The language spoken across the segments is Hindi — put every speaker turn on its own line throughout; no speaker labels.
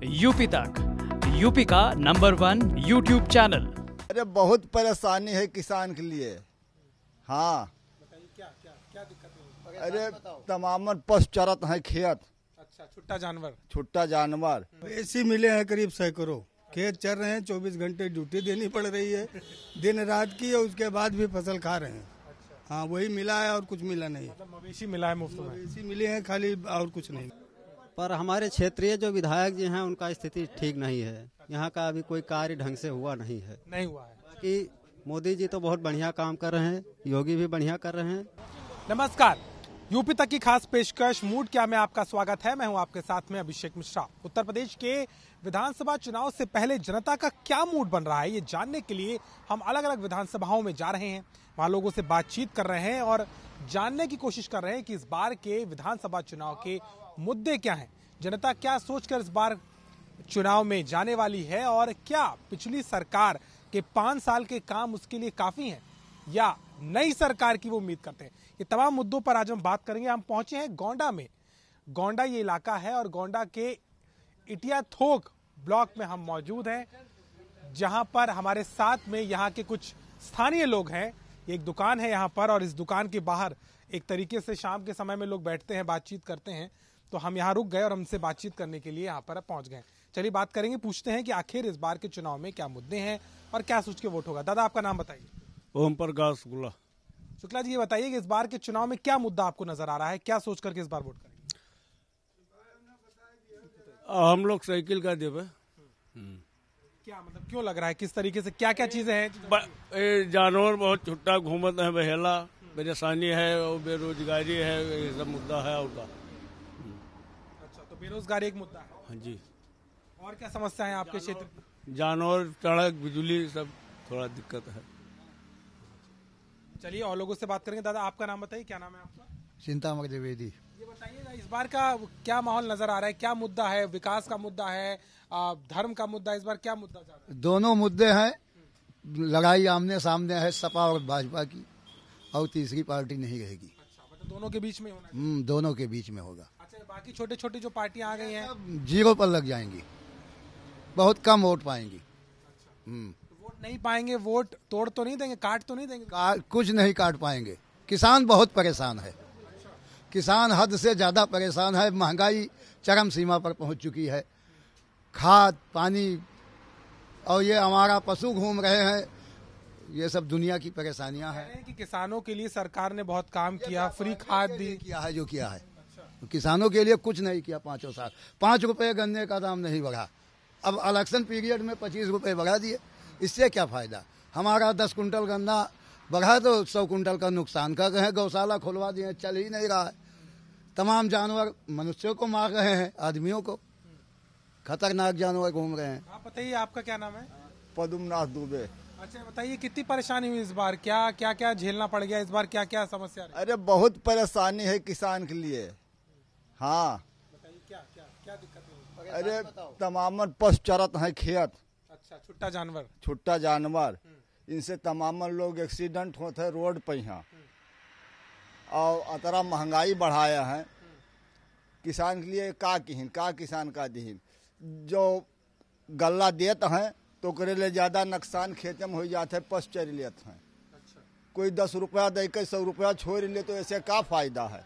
यूपी तक, यूपी का नंबर 1 यूट्यूब चैनल।
अरे बहुत परेशानी है किसान के लिए। हाँ,
क्या दिक्कत है?
अरे तमामन पशु चरत है खेत।
अच्छा,
छुट्टा जानवर
ऐसी मिले हैं करीब सैकड़ों खेत चल रहे हैं। 24 घंटे ड्यूटी देनी पड़ रही है दिन रात की, और उसके बाद भी फसल खा रहे हैं। हाँ, वही मिला है और कुछ मिला नहीं।
मतलब मवेशी मिला है मुफ्त में?
मवेशी मिले हैं खाली, और कुछ नहीं।
पर हमारे क्षेत्रीय जो विधायक जी हैं उनका स्थिति ठीक नहीं है। यहाँ का अभी कोई कार्य ढंग से हुआ नहीं है। कि मोदी जी तो बहुत बढ़िया काम कर रहे हैं, योगी भी बढ़िया कर रहे हैं।
नमस्कार, यूपी तक की खास पेशकश मूड क्या में आपका स्वागत है। मैं हूं आपके साथ में अभिषेक मिश्रा। उत्तर प्रदेश के विधानसभा चुनाव से पहले जनता का क्या मूड बन रहा है, ये जानने के लिए हम अलग अलग विधानसभाओं में जा रहे हैं, वहां लोगों से बातचीत कर रहे हैं और जानने की कोशिश कर रहे हैं कि इस बार के विधानसभा चुनाव के मुद्दे क्या हैं, जनता क्या सोचकर इस बार चुनाव में जाने वाली है और क्या पिछली सरकार के 5 साल के काम उसके लिए काफी हैं या नई सरकार की वो उम्मीद करते हैं। ये तमाम मुद्दों पर आज हम बात करेंगे। हम पहुंचे हैं गोंडा में। गोंडा ये इलाका है और गोंडा के इटिया थोक ब्लॉक में हम मौजूद हैं, जहां पर हमारे साथ में यहाँ के कुछ स्थानीय लोग हैं। एक दुकान है यहाँ पर और इस दुकान के बाहर एक तरीके से शाम के समय में लोग बैठते हैं, बातचीत करते हैं। तो हम यहाँ रुक गए और हमसे बातचीत करने के लिए यहाँ पर पहुंच गए। चलिए बात करेंगे, पूछते हैं कि आखिर इस बार के चुनाव में क्या मुद्दे हैं और क्या सोच के वोट होगा। दादा, आपका नाम बताइए।
ओम प्रकाश गुला।
शुक्ला जी, ये बताइए कि इस बार के चुनाव में क्या मुद्दा आपको नजर आ रहा है, क्या सोच करके इस बार वोट करेंगे?
हम लोग साइकिल का देवे।
क्या मतलब, क्यों लग रहा है, किस तरीके से, क्या क्या चीजें हैं?
जानवर बहुत छुट्टा घूमत है, बहेला परेशानी है और बेरोजगारी है, ये सब मुद्दा है। और
अच्छा, तो बेरोजगारी एक मुद्दा है।
हाँ जी।
और क्या समस्या है आपके क्षेत्र?
जानवर, सड़क, बिजली सब थोड़ा दिक्कत है।
चलिए और लोगों से बात करेंगे। दादा, आपका नाम बताइए, क्या नाम है आपका?
चिंतामणि द्विवेदी।
ये बताइएगा, इस बार का क्या माहौल नजर आ रहा है, क्या मुद्दा है? विकास का मुद्दा है, धर्म का मुद्दा, इस बार क्या मुद्दा जा रहा है?
दोनों मुद्दे हैं। लड़ाई आमने सामने है सपा और भाजपा की, और तीसरी पार्टी नहीं रहेगी।
अच्छा, मतलब दोनों के बीच में होना है।
दोनों के बीच में होगा।
अच्छा, बाकी छोटे छोटे जो पार्टियां आ गई हैं
जीरो पर लग जाएंगी, बहुत कम वोट पाएंगी।
वोट नहीं पाएंगे, वोट तोड़ तो नहीं देंगे, काट तो नहीं देंगे?
कुछ नहीं काट पाएंगे। किसान बहुत परेशान है, किसान हद से ज्यादा परेशान है। महंगाई चरम सीमा पर पहुंच चुकी है। खाद पानी और ये हमारा पशु घूम रहे हैं, ये सब दुनिया की परेशानियां हैं।
कि किसानों के लिए सरकार ने बहुत काम किया, फ्री खाद दी,
किया है जो किया है। तो किसानों के लिए कुछ नहीं किया 5 साल। 5 रुपए गन्ने का दाम नहीं बढ़ा, अब इलेक्शन पीरियड में 25 रुपए बढ़ा दिए। इससे क्या फायदा? हमारा 10 कुंटल गन्ना बढ़ा तो 100 कुंटल का नुकसान कर रहे हैं। गौशाला खुलवा दिए, चल ही नहीं रहा है। तमाम जानवर मनुष्यों को मार रहे हैं, आदमियों को। खतरनाक जानवर घूम रहे हैं।
आप बताइए, आपका क्या नाम है?
पदुमनाथ दुबे।
अच्छा, बताइए कितनी परेशानी हुई इस बार, क्या क्या क्या झेलना पड़ गया इस बार, क्या क्या समस्या रही?
अरे बहुत परेशानी है किसान के लिए। हाँ,
बताइए क्या क्या क्या दिक्कत है?
अरे तमामन पशु चरत है खेत।
अच्छा,
छुट्टा जानवर इनसे तमामन लोग एक्सीडेंट होते हैं रोड पे यहाँ। और अतरा महंगाई बढ़ाया है किसान के लिए। का किसान का दीन जो गल्ला देते हैं तो करे ले ज्यादा नुकसान खेते में हो जाते हैं, पशु चर लेते हैं।
अच्छा,
कोई 10 रुपया दे के 100 रुपया छोड़ ले तो ऐसे का फायदा है?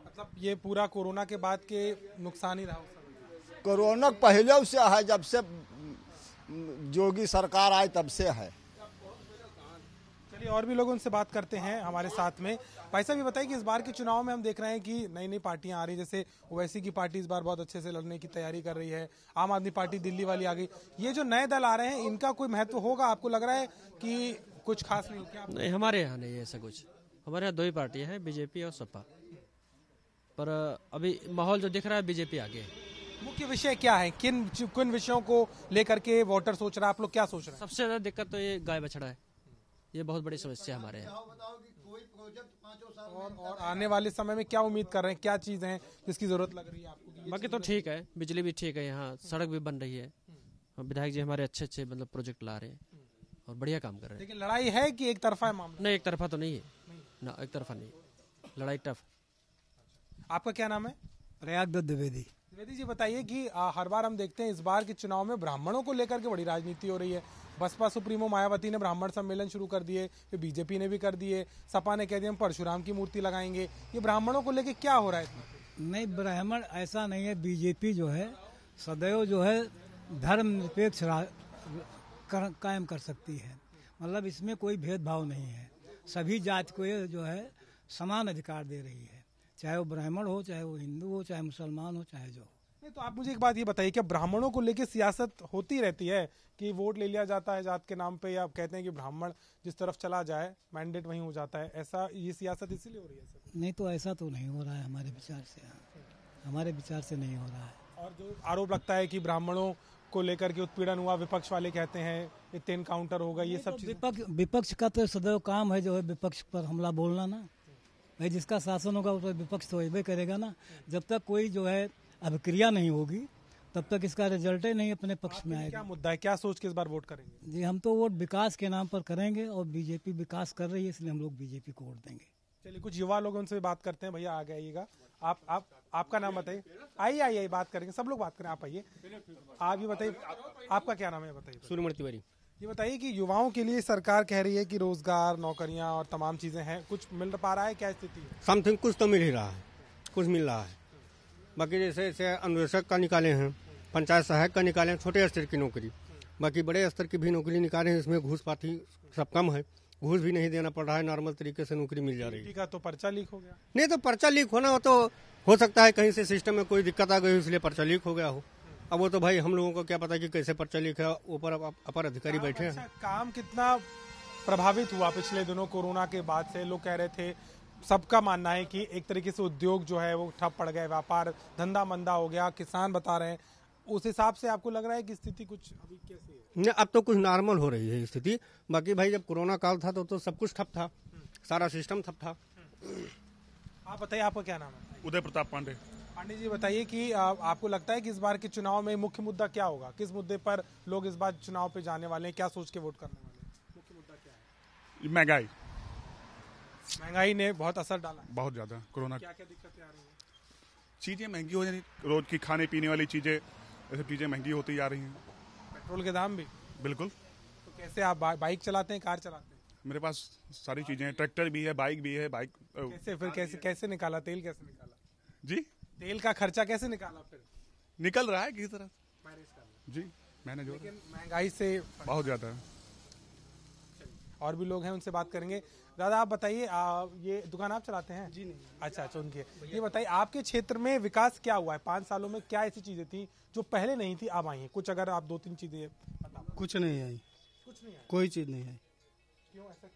मतलब ये पूरा कोरोना के बाद के नुकसान ही रहा?
कोरोना पहले से है, जब से योगी सरकार आई तब से है।
चलिए और भी लोग उनसे बात करते हैं हमारे साथ में। भाई साहब, ये बताइए कि इस बार के चुनाव में हम देख रहे हैं कि नई नई पार्टियां आ रही, जैसे ओवैसी की पार्टी इस बार बहुत अच्छे से लड़ने की तैयारी कर रही है, आम आदमी पार्टी दिल्ली वाली आ गई। ये जो नए दल आ रहे हैं, इनका कोई महत्व होगा? आपको लग रहा है कि कुछ खास नहीं? क्या
नहीं, हमारे यहाँ नहीं है ऐसा कुछ। हमारे यहाँ 2 ही पार्टियां हैं, बीजेपी और सपा। पर अभी माहौल जो दिख रहा है बीजेपी आगे है।
मुख्य विषय क्या है, किन विषयों को लेकर के वोटर सोच रहा है, आप लोग क्या सोच रहे हैं?
सबसे ज्यादा दिक्कत तो ये गाय बछड़ा है, ये बहुत बड़ी समस्या है हमारे यहाँ।
और आने वाले समय में क्या उम्मीद कर रहे हैं, क्या चीज है जिसकी जरूरत लग रही है आपको?
बाकी तो ठीक है, बिजली भी ठीक है, यहाँ सड़क भी बन रही है। विधायक जी हमारे अच्छे अच्छे मतलब प्रोजेक्ट ला रहे हैं और बढ़िया काम कर रहे हैं।
लेकिन लड़ाई है कि एक तरफा है मामला?
नहीं, एक तरफा तो नहीं है ना, एक तरफा नहीं, लड़ाई टफ।
आपका क्या नाम है?
प्रयाग दत्त द्विवेदी।
द्विवेदी जी बताइए कि हर बार हम देखते हैं इस बार के चुनाव में ब्राह्मणों को लेकर के बड़ी राजनीति हो रही है। बसपा सुप्रीमो मायावती ने ब्राह्मण सम्मेलन शुरू कर दिए, फिर बीजेपी ने भी कर दिए, सपा ने कह दिया हम परशुराम की मूर्ति लगाएंगे। ये ब्राह्मणों को लेकर क्या हो रहा है इसमें?
नहीं, ब्राह्मण ऐसा नहीं है। बीजेपी जो है सदैव जो है धर्मनिरपेक्ष कायम कर सकती है। मतलब इसमें कोई भेदभाव नहीं है, सभी जाति को ये जो है समान अधिकार दे रही है, चाहे वो ब्राह्मण हो, चाहे वो हिंदू हो, चाहे मुसलमान हो, चाहे जो हो।
नहीं तो आप मुझे एक बात ये बताइए कि ब्राह्मणों को लेकर सियासत होती रहती है कि वोट ले लिया जाता है जात के नाम पे, या आप कहते हैं कि ब्राह्मण जिस तरफ चला जाए मैंडेट वहीं हो जाता है, ऐसा ये सियासत इसीलिए हो रही है सर?
नहीं तो ऐसा तो नहीं हो रहा है हमारे विचार से, हमारे विचार से नहीं हो रहा है।
और जो आरोप लगता है कि ब्राह्मणों को लेकर के उत्पीड़न हुआ, विपक्ष वाले कहते हैं ये एनकाउंटर होगा, ये सब चीजें।
विपक्ष का तो सदैव काम है जो है विपक्ष पर हमला बोलना ना भाई। जिसका शासन होगा उस पर विपक्ष तो ये करेगा ना। जब तक कोई जो है अभिक्रिया नहीं होगी तब तक इसका रिजल्ट ही नहीं अपने पक्ष में आएगा।
क्या मुद्दा है, क्या सोच के इस बार वोट करेंगे?
जी हम तो वोट विकास के नाम पर करेंगे और बीजेपी विकास कर रही है इसलिए हम लोग बीजेपी को वोट देंगे।
चलिए कुछ युवा लोग उनसे बात करते हैं। भैया आगे आइएगा, आपका नाम बताइए। आइए बात करेंगे, सब लोग बात करें, आप आइए। आप ये बताइए आपका क्या नाम है, बताइए।
सूर्यमूर्ति तिवारी।
ये बताइए कि युवाओं के लिए सरकार कह रही है कि रोजगार, नौकरियां और तमाम चीजें हैं, कुछ मिल पा रहा है, क्या स्थिति है?
समथिंग कुछ तो मिल ही रहा है, कुछ मिल रहा है। बाकी जैसे अन्वेषक का निकाले हैं, पंचायत सहायक का निकाले हैं, छोटे स्तर की नौकरी। बाकी बड़े स्तर की भी नौकरी निकाले हैं, इसमें घूस पाती सब कम है, घूस भी नहीं देना पड़ रहा है, नॉर्मल तरीके से नौकरी मिल जा रही है।
का तो पर्चा लीक हो गया।
नहीं तो पर्चा लीक होना हो तो हो सकता है कहीं से सिस्टम में कोई दिक्कत आ गई इसलिए पर्चा लीक हो गया हो। अब वो तो भाई हम लोगों को क्या पता कि कैसे पर्चा लीक है, ऊपर अपर अधिकारी बैठे हैं।
काम कितना प्रभावित हुआ पिछले दिनों कोरोना के बाद से? लोग कह रहे थे, सबका मानना है कि एक तरीके से उद्योग जो है वो ठप पड़ गए, व्यापार धंधा मंदा हो गया, किसान बता रहे हैं। उस हिसाब से आपको लग रहा है कि स्थिति कुछ अभी कैसी है?
नहीं, अब तो कुछ नॉर्मल हो रही है स्थिति। बाकी भाई जब कोरोना काल था तो सब कुछ ठप था, सारा सिस्टम ठप था।
आप बताइए, आपका क्या नाम है?
उदय प्रताप पांडे।
पांडे जी बताइए कि आपको लगता है कि इस बार के चुनाव में मुख्य मुद्दा क्या होगा? किस मुद्दे पर लोग इस बार चुनाव पे जाने वाले हैं, क्या सोच के वोट करने वाले हैं? मुख्य मुद्दा क्या है? महंगाई ने बहुत असर डाला है,
बहुत ज्यादा। कोरोना
क्या क्या दिक्कतें आ रही हैं?
चीजें महंगी हो रही, रोज की खाने पीने वाली चीजें, ऐसी चीजें महंगी होती जा रही हैं।
पेट्रोल के दाम भी?
बिल्कुल।
तो कैसे आप बाइक चलाते हैं, कार चलाते हैं?
मेरे पास सारी चीजें हैं, ट्रैक्टर भी है, बाइक भी है। बाइक
कैसे फिर कैसे निकाला? तेल कैसे निकाला
जी?
तेल का खर्चा कैसे निकाला? फिर
निकल रहा है किसी तरह जी, मैंने जो।
लेकिन महंगाई से
बहुत ज्यादा है।
और भी लोग हैं, उनसे बात करेंगे। दादा आप बताइए, ये दुकान आप चलाते हैं? जी नहीं। अच्छा, उनके ये बताइए आपके क्षेत्र में विकास क्या हुआ है 5 सालों में? क्या ऐसी चीजें थी जो पहले नहीं थी अब आई हैं? कुछ अगर आप 2-3 चीजें बताओ।
कुछ नहीं आई,
कुछ नहीं आई,
कोई चीज नहीं आई।
क्यों ऐसा?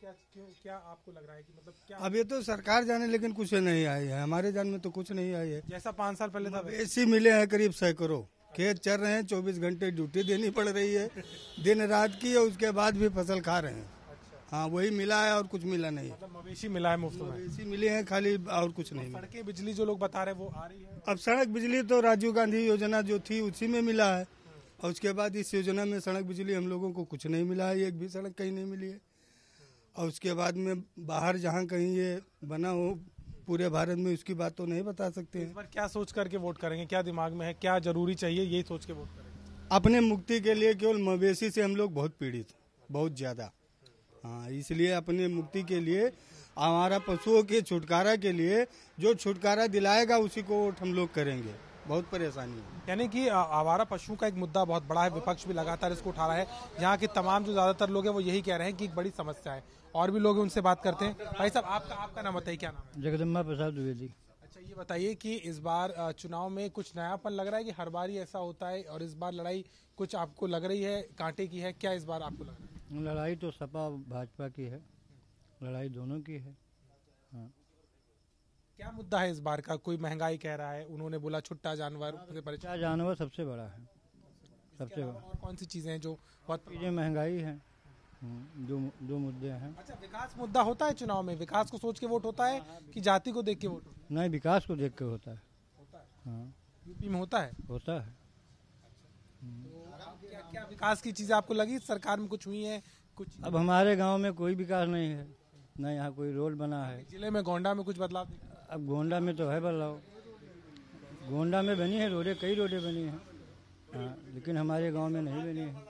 क्या आपको लग रहा है कि मतलब क्या?
अब ये तो सरकार जाने, लेकिन कुछ नहीं आई है, हमारे जान में तो कुछ नहीं आई है।
जैसा 5 साल पहले था
ऐसी मिले हैं करीब सैकड़ों, खेत चल रहे हैं, 24 घंटे ड्यूटी देनी पड़ रही है दिन रात की, और उसके बाद भी फसल खा रहे हैं। हाँ, वही मिला है और कुछ मिला नहीं।
मतलब मवेशी मिला है मुफ्त में?
मवेशी मिले हैं खाली, और कुछ नहीं।
सड़कें, बिजली जो लोग बता रहे हैं वो आ रही है?
अब सड़क बिजली तो राजीव गांधी योजना जो थी उसी में मिला है, और उसके बाद इस योजना में सड़क बिजली हम लोगों को कुछ नहीं मिला है, एक भी सड़क कहीं नहीं मिली है। और उसके बाद में बाहर जहाँ कहीं ये बना हो पूरे भारत में, उसकी बात तो नहीं बता सकते हैं।
इस बार क्या सोच करके वोट करेंगे? क्या दिमाग में है, क्या जरूरी चाहिए, यही सोच के वोट करेंगे?
अपने मुक्ति के लिए। केवल मवेशी से हम लोग बहुत पीड़ित, बहुत ज्यादा। हाँ, इसलिए अपने मुक्ति के लिए, हमारा पशुओं के छुटकारा के लिए जो छुटकारा दिलाएगा उसी को वोट हम लोग करेंगे। बहुत परेशानी है।
यानी कि आवारा पशुओं का एक मुद्दा बहुत बड़ा है, विपक्ष भी लगातार इसको उठा रहा है। यहाँ के तमाम जो ज्यादातर लोग हैं वो यही कह रहे हैं कि एक बड़ी समस्या है। और भी लोग हैं, उनसे बात करते हैं। भाई साहब आपका नाम बताइए, क्या नाम है?
जगदम्बा प्रसाद द्विवेदी।
अच्छा, ये बताइए कि इस बार चुनाव में कुछ नयापन लग रहा है कि हर बार ही ऐसा होता है, और इस बार लड़ाई कुछ आपको लग रही है कांटे की है? क्या इस बार आपको लग रहा है?
लड़ाई तो सपा भाजपा की है, लड़ाई दोनों की है। हाँ।
क्या मुद्दा है इस बार का? कोई महंगाई कह रहा है, उन्होंने बोला छुट्टा जानवर से
छुट्टा जानवर सबसे बड़ा है, सबसे बड़ा।
और कौन सी चीजें हैं जो बहुत?
चीजें महंगाई है, जो मुद्दे हैं।
अच्छा, विकास मुद्दा होता है चुनाव में? विकास को सोच के वोट होता है कि जाति को देख के वोट?
नहीं, विकास को देख के होता है। हाँ,
यूपी में होता है?
होता है।
तो क्या विकास की चीजें आपको लगी सरकार में कुछ हुई है? कुछ
अब हमारे गांव में कोई विकास नहीं है, न यहाँ कोई रोड बना है।
जिले में गोंडा में कुछ बदलाव?
अब गोंडा में तो है बदलाव, गोंडा में बनी है रोडें, कई रोडें बनी हैं, हाँ, लेकिन हमारे गांव में नहीं बनी है।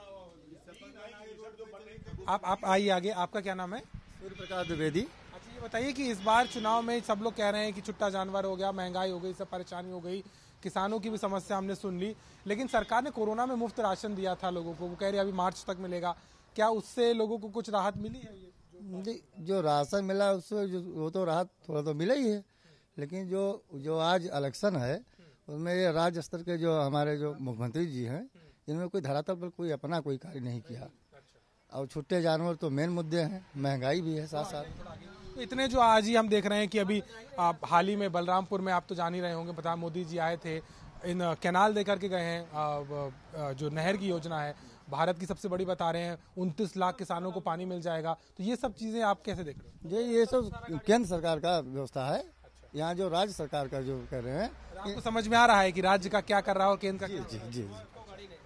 आप आइए आगे, आपका क्या नाम है?
सूर्य प्रकाश द्विवेदी।
अच्छा, ये बताइए कि इस बार चुनाव में सब लोग कह रहे हैं कि छुट्टा जानवर हो गया, महंगाई हो गई, सब परेशानी हो गई, किसानों की भी समस्या हमने सुन ली, लेकिन सरकार ने कोरोना में मुफ्त राशन दिया था लोगों को, वो कह रही है अभी मार्च तक मिलेगा। क्या उससे लोगों को कुछ राहत मिली है?
जो राशन मिला उससे वो तो राहत थोड़ा तो मिला ही है, लेकिन जो आज इलेक्शन है उसमें ये राज्य स्तर के जो हमारे जो मुख्यमंत्री जी हैं, इनमें कोई धरातल पर कोई अपना कोई कार्य नहीं किया। और छुट्टे जानवर तो मेन मुद्दे हैं, महंगाई भी है साथ साथ।
तो इतने जो आज ही हम देख रहे हैं कि अभी हाल ही में बलरामपुर में, आप तो जान ही रहे होंगे, प्रधान मोदी जी आए थे, इन कैनाल दे करके गए हैं, जो नहर की योजना है भारत की सबसे बड़ी बता रहे हैं, 29 लाख किसानों को पानी मिल जाएगा। तो ये सब चीजें आप कैसे देख रहे हैं?
ये सब केंद्र सरकार का व्यवस्था है, यहाँ जो राज्य सरकार का जो कर रहे हैं
आपको समझ में आ रहा है कि राज्य का क्या कर रहा है और केंद्र का?
जी।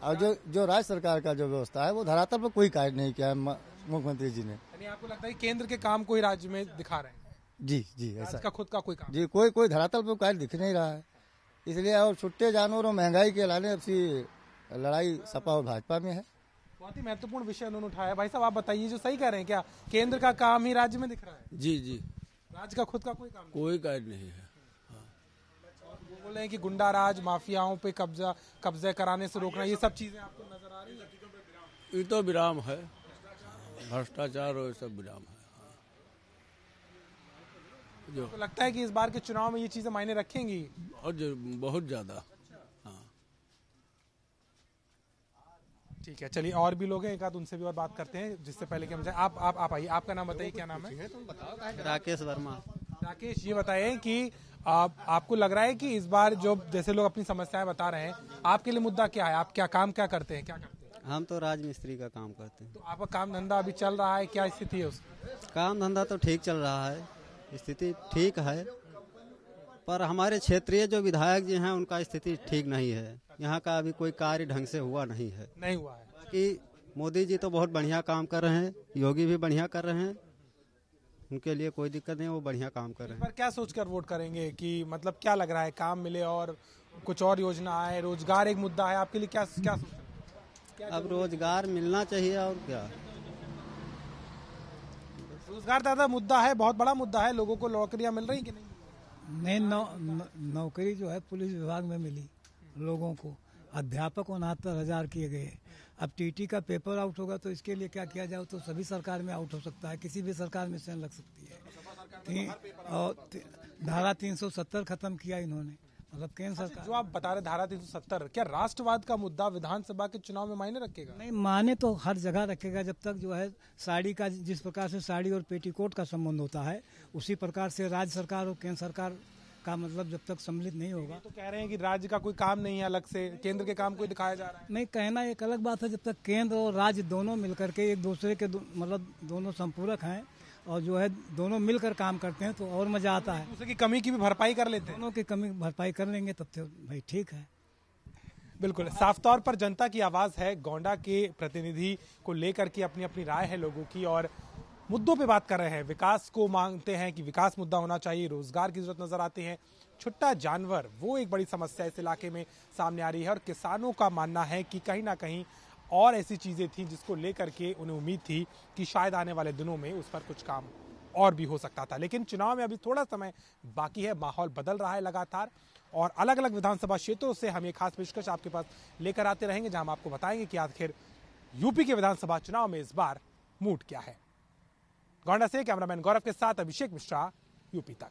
और जो राज्य सरकार का जो व्यवस्था है वो धरातल पर कोई कार्य नहीं किया है मुख्यमंत्री जी ने।
यानी आपको लगता है केंद्र के काम को ही राज्य में दिखा रहे हैं?
जी ऐसा
का खुद का कोई काम?
जी, कोई धरातल पर कार्य दिख नहीं रहा है, इसलिए। और छुट्टे जानवर और महंगाई के लाने अब लड़ाई सपा और भाजपा में है।
बहुत ही महत्वपूर्ण विषय उन्होंने उठाया। भाई साहब, आप बताइए, जो सही कह रहे हैं, क्या केंद्र का काम ही राज्य में दिख रहा है?
जी,
राज्य का खुद का कोई काम?
कोई कार्य नहीं है।
वो बोल रहे हैं कि गुंडा राज, माफियाओं पे कब्जा कराने से रोकना, ये सब चीजें आपको नजर आ रही है?
ये तो विराम है, भ्रष्टाचार और सब विराम है।
जो तो लगता है कि इस बार के चुनाव में ये चीजें मायने रखेंगी?
और बहुत ज्यादा।
ठीक है, चलिए, और भी लोग हैं, एक आध उनसे भी और बात करते हैं, जिससे पहले कि हम जाए। आप आइए, आपका नाम बताइए, क्या नाम है?
राकेश वर्मा।
राकेश, ये बताएं कि आपको लग रहा है कि इस बार जो जैसे लोग अपनी समस्याएं बता रहे हैं, आपके लिए मुद्दा क्या है? आप क्या करते हैं?
हम तो राजमिस्त्री का काम करते हैं।
तो आपका काम धंधा अभी चल रहा है, क्या स्थिति है उसकी?
काम धंधा तो ठीक चल रहा है, स्थिति ठीक है, पर हमारे क्षेत्रीय जो विधायक जी हैं उनका स्थिति ठीक नहीं है। यहाँ का अभी कोई कार्य ढंग से हुआ नहीं है। कि मोदी जी तो बहुत बढ़िया काम कर रहे हैं, योगी भी बढ़िया कर रहे हैं, उनके लिए कोई दिक्कत नहीं, वो बढ़िया काम कर रहे हैं।
पर क्या सोचकर वोट करेंगे कि मतलब क्या लग रहा है, काम मिले और कुछ और योजना आए? रोजगार एक मुद्दा है आपके लिए, क्या सोच रहे हैं?
अब रोजगार मिलना चाहिए, और क्या?
रोजगार ज्यादा मुद्दा है, बहुत बड़ा मुद्दा है। लोगों को नौकरियां मिल रही कि नहीं?
नौकरी जो है पुलिस विभाग में मिली लोगों को, अध्यापक 69,000 किए गए। अब टीटी का पेपर आउट होगा तो इसके लिए क्या किया जाए? तो सभी सरकार में आउट हो सकता है, किसी भी सरकार में सेल लग सकती है। और धारा 370 खत्म किया इन्होंने, मतलब केंद्र सरकार।
जो आप बता रहे धारा 370, क्या राष्ट्रवाद का मुद्दा विधानसभा के चुनाव में मायने रखेगा?
नहीं, माने तो हर जगह रखेगा, जब तक जो है साड़ी का, जिस प्रकार से साड़ी और पेटीकोट का संबंध होता है, उसी प्रकार से राज्य सरकार और केंद्र सरकार का मतलब जब तक सम्मिलित नहीं होगा।
तो कह रहे हैं कि राज्य का कोई काम नहीं है अलग से, केंद्र के काम को दिखाया जा रहा है।
नहीं, कहना एक अलग बात है, जब तक केंद्र और राज्य दोनों मिलकर के एक दूसरे के मतलब दोनों संपूरक हैं और जो है दोनों मिलकर काम करते हैं तो और मजा आता है।
दूसरे की कमी की भी भरपाई कर लेते हैं।
दोनों की कमी भरपाई कर लेंगे तब तो भाई ठीक है।
बिल्कुल, साफ तौर पर जनता की आवाज है, गोंडा के प्रतिनिधि को लेकर के अपनी अपनी राय है लोगों की, और मुद्दों पे बात कर रहे हैं। विकास को मांगते हैं कि विकास मुद्दा होना चाहिए, रोजगार की जरूरत नजर आती है। छुट्टा जानवर वो एक बड़ी समस्या इस इलाके में सामने आ रही है, और किसानों का मानना है कि कहीं ना कहीं और ऐसी चीजें थी जिसको लेकर के उन्हें उम्मीद थी कि शायद आने वाले दिनों में उस पर कुछ काम और भी हो सकता था। लेकिन चुनाव में अभी थोड़ा समय बाकी है, माहौल बदल रहा है लगातार, और अलग अलग विधानसभा क्षेत्रों से हम ये खास पेशकश आपके पास लेकर आते रहेंगे, जहां हम आपको बताएंगे कि आखिर यूपी के विधानसभा चुनाव में इस बार मूड क्या है। गोंडा से कैमरामैन गौरव के साथ अभिषेक मिश्रा, यूपी तक।